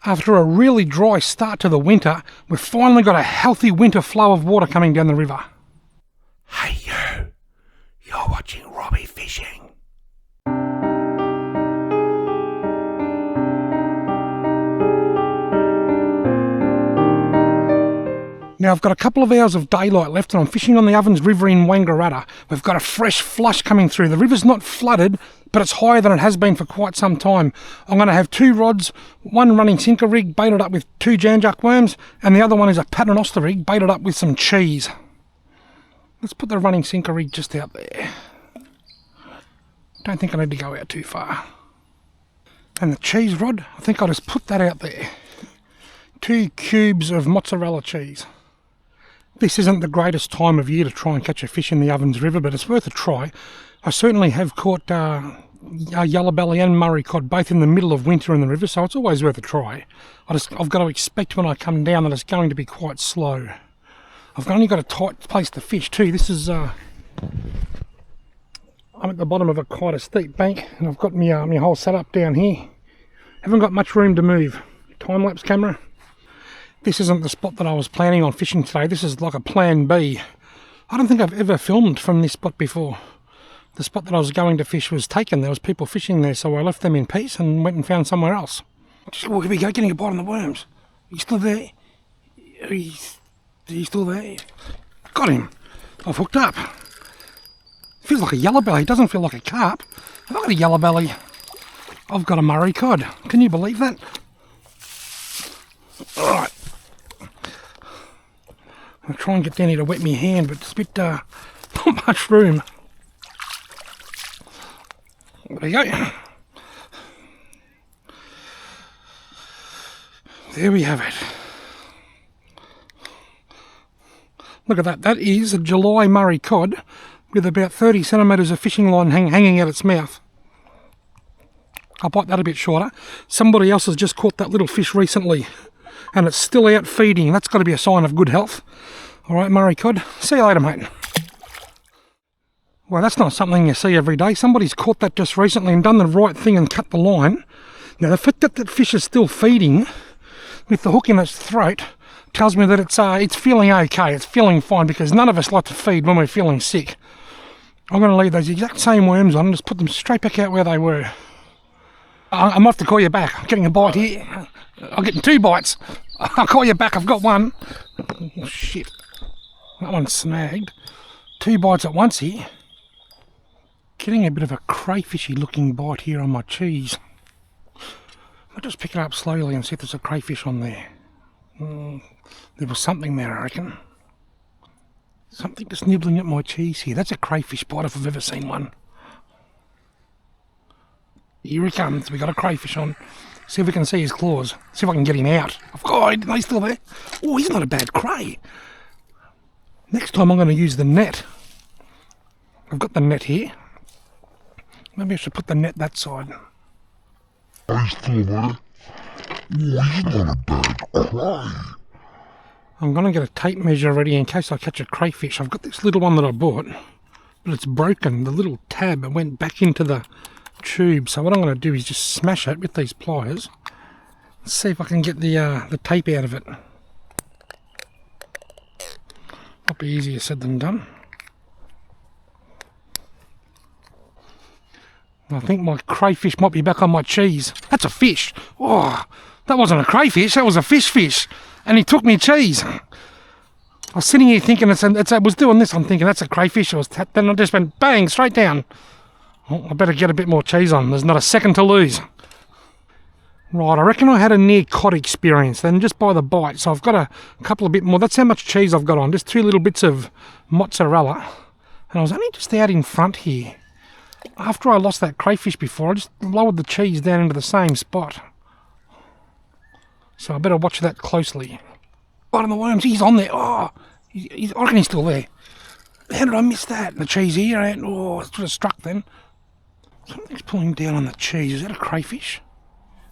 After a really dry start to the winter, we've finally got a healthy winter flow of water coming down the river. Hey you, you're watching Robbie Fishing. Now I've got a couple of hours of daylight left and I'm fishing on the Ovens River in Wangaratta. We've got a fresh flush coming through. The river's not flooded, but it's higher than it has been for quite some time. I'm going to have 2 rods, one running sinker rig baited up with 2 janjuck worms, and the other one is a paternoster rig baited up with some cheese. Let's put the running sinker rig just out there. Don't think I need to go out too far. And the cheese rod, I think I'll just put that out there. 2 cubes of mozzarella cheese. This isn't the greatest time of year to try and catch a fish in the Ovens River, but it's worth a try. I certainly have caught yellowbelly and Murray cod both in the middle of winter in the river, so it's always worth a try. I've got to expect when I come down that it's going to be quite slow. I've only got a tight place to fish too. This is I'm at the bottom of quite a steep bank, and I've got my whole setup down here. Haven't got much room to move. Time-lapse camera. This isn't the spot that I was planning on fishing today. This is like a plan B. I don't think I've ever filmed from this spot before. The spot that I was going to fish was taken. There was people fishing there, so I left them in peace and went and found somewhere else. Oh, here we go, getting a bite on the worms. He's still there. He's still there. Got him. I've hooked up. Feels like a yellowbelly. It doesn't feel like a carp. Have I got a yellowbelly? I've got a Murray cod. Can you believe that? Alright. I'll try and get down here to wet my hand, but it's a bit, not much room. There you go. There we have it. Look at that. That is a July Murray cod with about 30 centimetres of fishing line hanging out its mouth. I'll bite that a bit shorter. Somebody else has just caught that little fish recently, and it's still out feeding. That's got to be a sign of good health. All right, Murray cod. See you later, mate. Well, that's not something you see every day. Somebody's caught that just recently and done the right thing and cut the line. Now, the fact that that fish is still feeding with the hook in its throat tells me that it's feeling okay. It's feeling fine, because none of us like to feed when we're feeling sick. I'm going to leave those exact same worms on and just put them straight back out where they were. I'm off to call you back. I'm getting a bite here. I'm getting 2 bites. I'll call you back. I've got one. Oh, shit. That one's snagged. 2 bites at once here. Getting a bit of a crayfishy looking bite here on my cheese. I'll just pick it up slowly and see if there's a crayfish on there. There was something there, I reckon. Something just nibbling at my cheese here. That's a crayfish bite if I've ever seen one. Here he comes. We got a crayfish on. See if we can see his claws. See if I can get him out. Oh, he's still there. Oh, he's not a bad cray. Next time I'm going to use the net. I've got the net here. Maybe I should put the net that side. He's still there. Oh, he's not a bad cray. I'm going to get a tape measure ready in case I catch a crayfish. I've got this little one that I bought, but it's broken. The little tab went back into the tube. So what I'm going to do is just smash it with these pliers. Let's see if I can get the tape out of it. Might be easier said than done. I think my crayfish might be back on my cheese. That's a fish. Oh, that wasn't a crayfish, that was a fish. And he took me cheese. I was sitting here thinking, I was doing this, I'm thinking that's a crayfish. Then I just went bang, straight down. Oh, I better get a bit more cheese on. There's not a second to lose. Right, I reckon I had a near cod experience then, just by the bite. So I've got a couple of bit more. That's how much cheese I've got on. Just 2 little bits of mozzarella. And I was only just out in front here. After I lost that crayfish before, I just lowered the cheese down into the same spot. So I better watch that closely. Bite on the worms, he's on there. Oh, I reckon he's still there. How did I miss that? The cheese here, oh, it sort of struck then. Something's pulling down on the cheese. Is that a crayfish?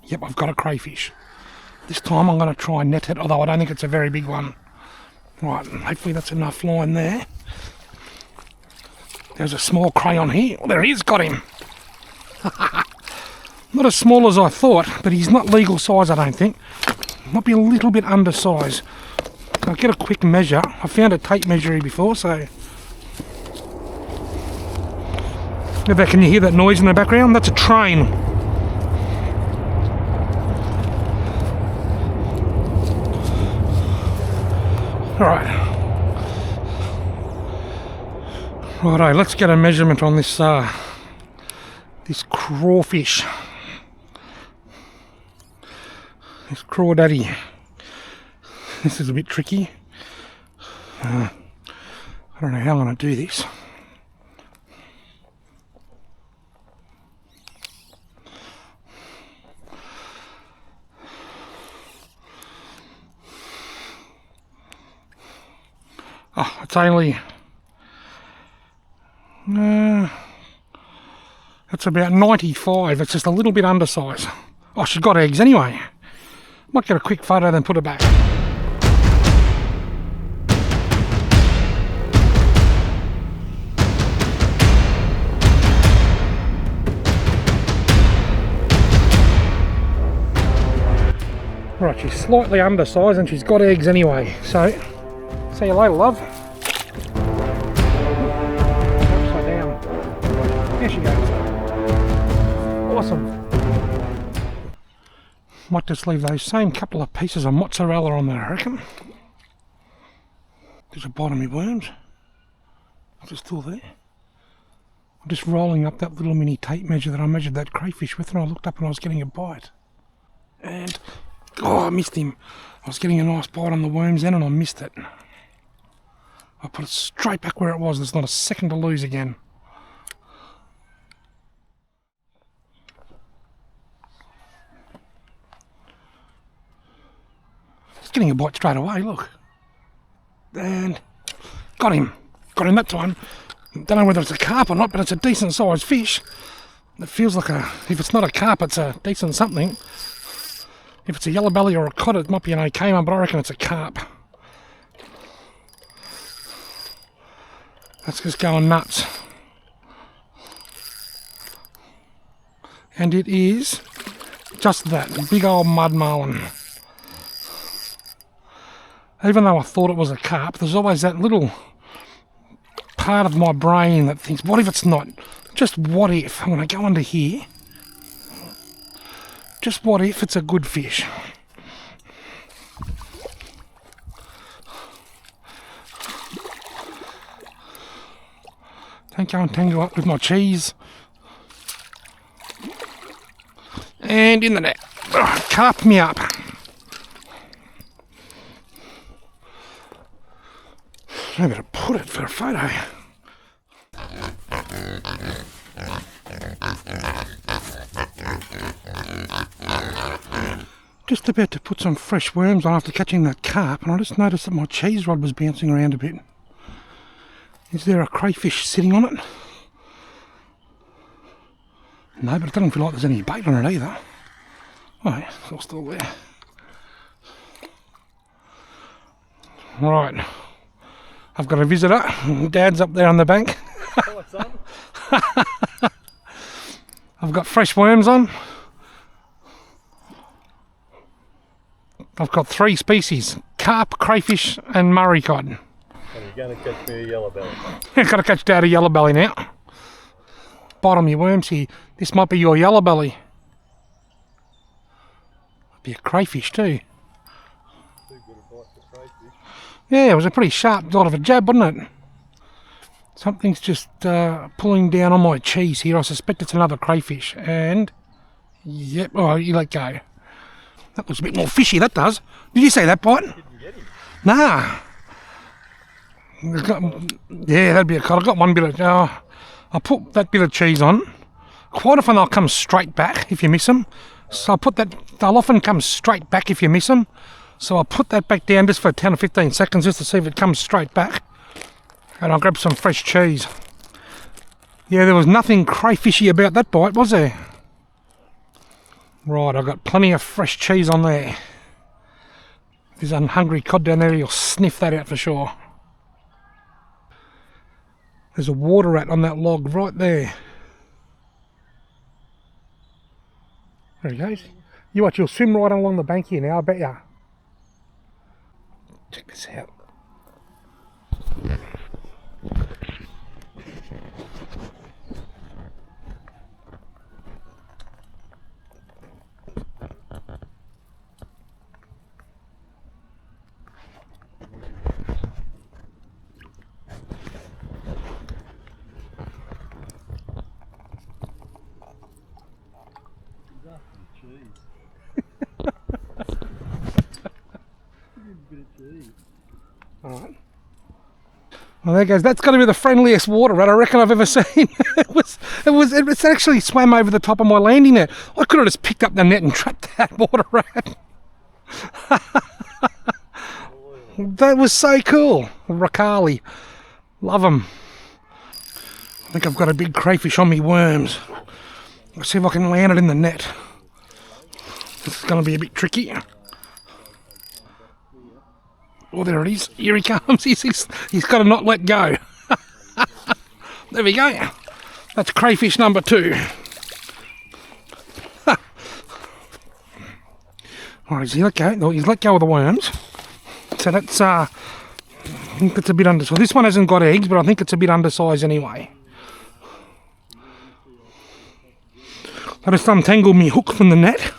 Yep, I've got a crayfish. This time I'm going to try and net it, although I don't think it's a very big one. Right, hopefully that's enough line there. There's a small cray on here. Oh, there he is, got him. Not as small as I thought, but he's not legal size, I don't think. Might be a little bit undersized. I'll get a quick measure. I found a tape measure here before, so... Can you hear that noise in the background? That's a train. Alright. Righto, let's get a measurement on this this crawfish. This crawdaddy. This is a bit tricky. I don't know how I'm going to do this. Oh, it's only... it's about 95. It's just a little bit undersized. Oh, she's got eggs anyway. Might get a quick photo then put it back. Right, she's slightly undersized and she's got eggs anyway, so see you later, love. Upside down. There she goes. Awesome. Might just leave those same couple of pieces of mozzarella on there, I reckon. There's a bite of me worms. Is it still there? I'm just rolling up that little mini tape measure that I measured that crayfish with, and I looked up and I was getting a bite. And, oh, I missed him. I was getting a nice bite on the worms then and I missed it. I put it straight back where it was. There's not a second to lose again. It's getting a bite straight away, look. And got him. Got him that time. Don't know whether it's a carp or not, but it's a decent sized fish. It feels like a, if it's not a carp, it's a decent something. If it's a yellowbelly or a cod, it might be an okay one, but I reckon it's a carp. That's just going nuts. And it is just that, a big old mud marlin. Even though I thought it was a carp, there's always that little part of my brain that thinks, what if it's not? Just what if? When I go under here, just what if it's a good fish? Don't go and tangle up with my cheese. And in the net. Carp me up. I better put it for a photo. Just about to put some fresh worms on after catching that carp, and I just noticed that my cheese rod was bouncing around a bit. Is there a crayfish sitting on it? No, but it doesn't feel like there's any bait on it either. Oh, yeah, it's all still there. Right. I've got a visitor. Dad's up there on the bank. What's on? I've got fresh worms on. I've got 3 species: carp, crayfish and Murray cod. And you're going to catch me a yellowbelly. I've got to catch Dad a yellowbelly now. Bottom your worms here. This might be your yellowbelly. Might be a crayfish too. Too good a bite for crayfish. Yeah, it was a pretty sharp sort of a jab, wasn't it? Something's just pulling down on my cheese here. I suspect it's another crayfish. And, yep, oh, you let go. That looks a bit more fishy, that does. Did you see that bite? Didn't get him. Nah. Yeah, that'd be a cod. I've got one bit of... I'll put that bit of cheese on. Quite often they'll come straight back if you miss them. So I'll put that... They'll often come straight back if you miss them. So I'll put that back down just for 10 or 15 seconds just to see if it comes straight back. And I'll grab some fresh cheese. Yeah, there was nothing crayfishy about that bite, was there? Right, I've got plenty of fresh cheese on there. If there's a hungry cod down there, he'll sniff that out for sure. There's a water rat on that log right there. There he goes. You watch, you'll swim right along the bank here now, I bet ya. Check this out. Alright. Well, there goes. That's got to be the friendliest water rat I reckon I've ever seen. It actually swam over the top of my landing net. I could have just picked up the net and trapped that water rat. That was so cool. Rakali. Love them. I think I've got a big crayfish on me worms. Let's see if I can land it in the net. This is going to be a bit tricky. Oh, there it is. Here he comes. He's got to not let go. There we go. That's crayfish number 2. Alright, he's let go. No, he's let go of the worms. So that's, I think it's a bit undersized. This one hasn't got eggs, but I think it's a bit undersized anyway. I just untangled me hook from the net.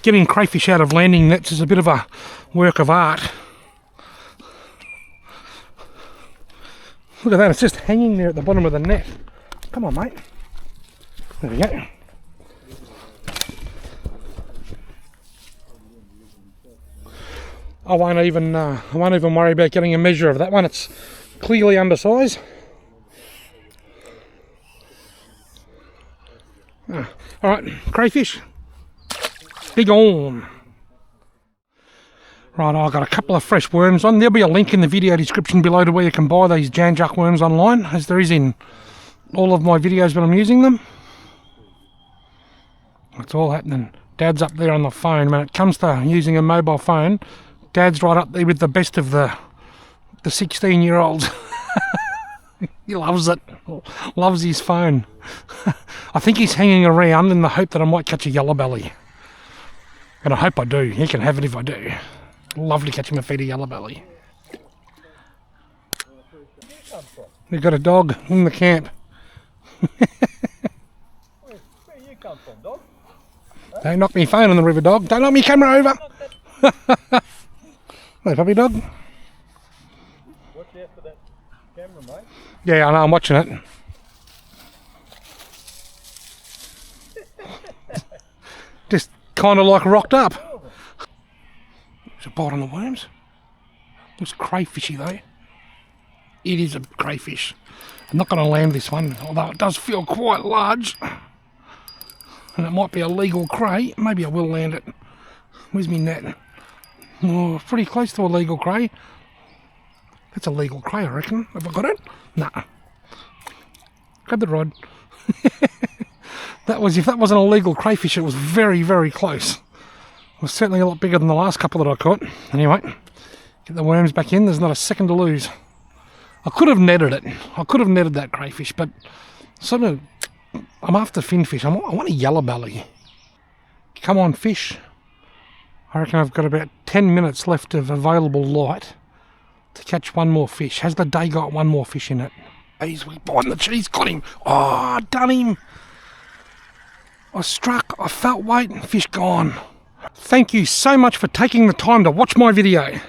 Getting crayfish out of landing nets is a bit of a work of art. Look at that, it's just hanging there at the bottom of the net. Come on, mate. There we go. I won't even worry about getting a measure of that one. It's clearly undersized. Alright, crayfish. Big on. Right, I've got a couple of fresh worms on. There'll be a link in the video description below to where you can buy these Janjuk worms online, as there is in all of my videos when I'm using them. It's all happening. Dad's up there on the phone. When it comes to using a mobile phone, Dad's right up there with the best of the 16-year-olds. He loves it. Loves his phone. I think he's hanging around in the hope that I might catch a yellowbelly. And I hope I do. He can have it if I do. Love to catch him and feed a yellowbelly. We've got a dog in the camp. Where you come from, dog? Don't knock me phone on the river, dog. Don't knock me camera over. Hey, puppy dog. Watch out for that camera, mate. Yeah, I know, I'm watching it. Just kind of like rocked up. There's a bite on the worms. Looks crayfishy though. It is a crayfish. I'm not going to land this one, although it does feel quite large. And it might be a legal cray. Maybe I will land it. Where's my net? Oh, pretty close to a legal cray. That's a legal cray, I reckon. Have I got it? Nah. Grab the rod. If that wasn't a legal crayfish, it was very, very close. It was certainly a lot bigger than the last couple that I caught. Anyway, get the worms back in. There's not a second to lose. I could have netted it. I could have netted that crayfish, but sort of, I'm after finfish. I want a yellowbelly. Come on, fish. I reckon I've got about 10 minutes left of available light to catch one more fish. Has the day got one more fish in it? He's behind the cheese. Got him. Oh, done him. I struck. I felt weight. Fish gone. Thank you so much for taking the time to watch my video.